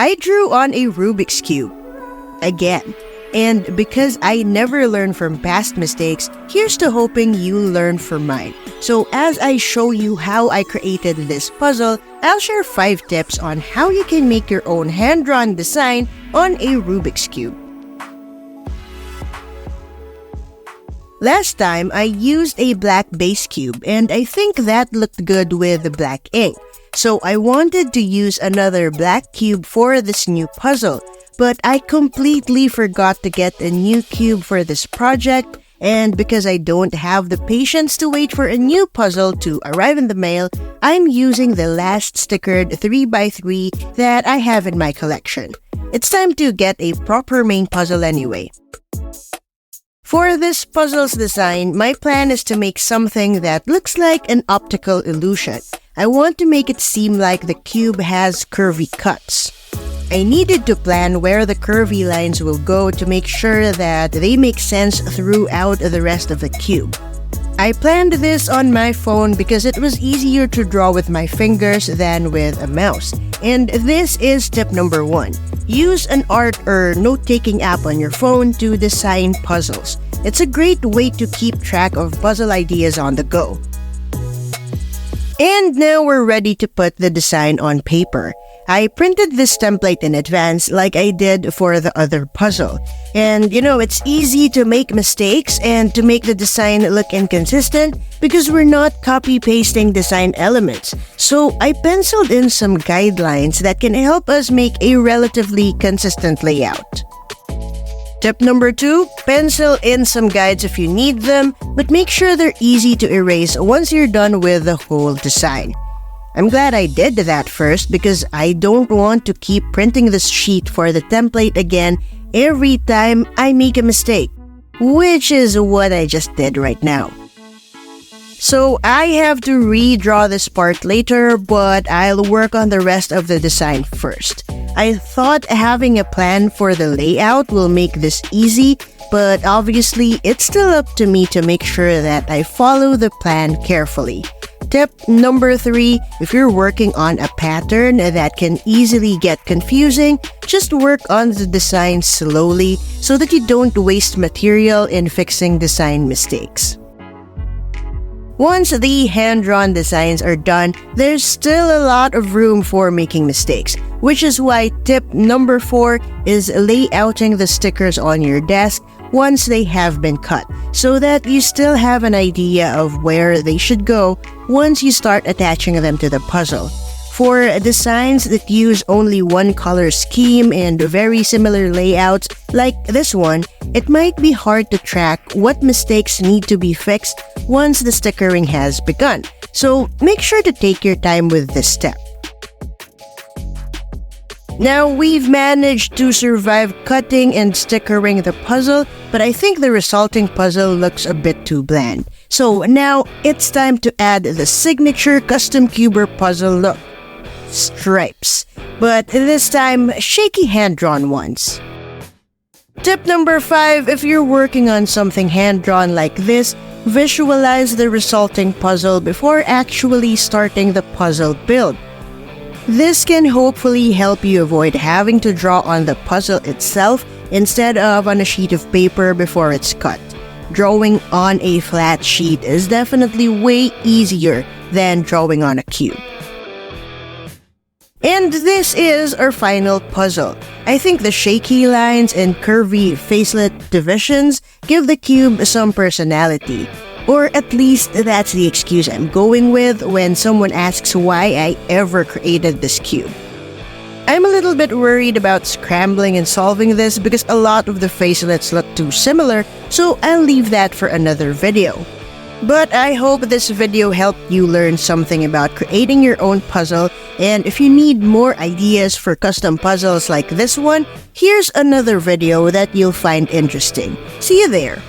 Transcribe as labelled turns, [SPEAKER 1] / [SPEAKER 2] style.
[SPEAKER 1] I drew on a Rubik's Cube. Again. And because I never learn from past mistakes, here's to hoping you learn from mine. So as I show you how I created this puzzle, I'll share 5 tips on how you can make your own hand-drawn design on a Rubik's Cube. Last time, I used a black base cube and I think that looked good with the black ink. So I wanted to use another black cube for this new puzzle. But I completely forgot to get a new cube for this project, and because I don't have the patience to wait for a new puzzle to arrive in the mail, I'm using the last stickered 3x3 that I have in my collection. It's time to get a proper main puzzle anyway. For this puzzle's design, my plan is to make something that looks like an optical illusion. I want to make it seem like the cube has curvy cuts. I needed to plan where the curvy lines will go to make sure that they make sense throughout the rest of the cube. I planned this on my phone because it was easier to draw with my fingers than with a mouse. And this is tip number 1. Use an art or note-taking app on your phone to design puzzles. It's a great way to keep track of puzzle ideas on the go. And now we're ready to put the design on paper. I printed this template in advance like I did for the other puzzle. And it's easy to make mistakes and to make the design look inconsistent because we're not copy-pasting design elements. So I penciled in some guidelines that can help us make a relatively consistent layout. Tip number 2, pencil in some guides if you need them, but make sure they're easy to erase once you're done with the whole design. I'm glad I did that first because I don't want to keep printing this sheet for the template again every time I make a mistake, which is what I just did right now. So I have to redraw this part later, but I'll work on the rest of the design first. I thought having a plan for the layout will make this easy, but obviously it's still up to me to make sure that I follow the plan carefully. Tip number 3, if you're working on a pattern that can easily get confusing, just work on the design slowly so that you don't waste material in fixing design mistakes. Once the hand-drawn designs are done, there's still a lot of room for making mistakes, which is why tip number 4 is layouting the stickers on your desk once they have been cut, so that you still have an idea of where they should go once you start attaching them to the puzzle. For designs that use only one color scheme and very similar layouts like this one, it might be hard to track what mistakes need to be fixed once the stickering has begun. So make sure to take your time with this step. Now we've managed to survive cutting and stickering the puzzle, but I think the resulting puzzle looks a bit too bland. So now it's time to add the signature custom cuber puzzle look. Stripes, but this time shaky hand-drawn ones. Tip number 5, if you're working on something hand-drawn like this, visualize the resulting puzzle before actually starting the puzzle build. This can hopefully help you avoid having to draw on the puzzle itself instead of on a sheet of paper before it's cut. Drawing on a flat sheet is definitely way easier than drawing on a cube. And this is our final puzzle. I think the shaky lines and curvy facelet divisions give the cube some personality. Or at least that's the excuse I'm going with when someone asks why I ever created this cube. I'm a little bit worried about scrambling and solving this because a lot of the facelets look too similar, so I'll leave that for another video. But I hope this video helped you learn something about creating your own puzzle, and if you need more ideas for custom puzzles like this one, here's another video that you'll find interesting. See you there!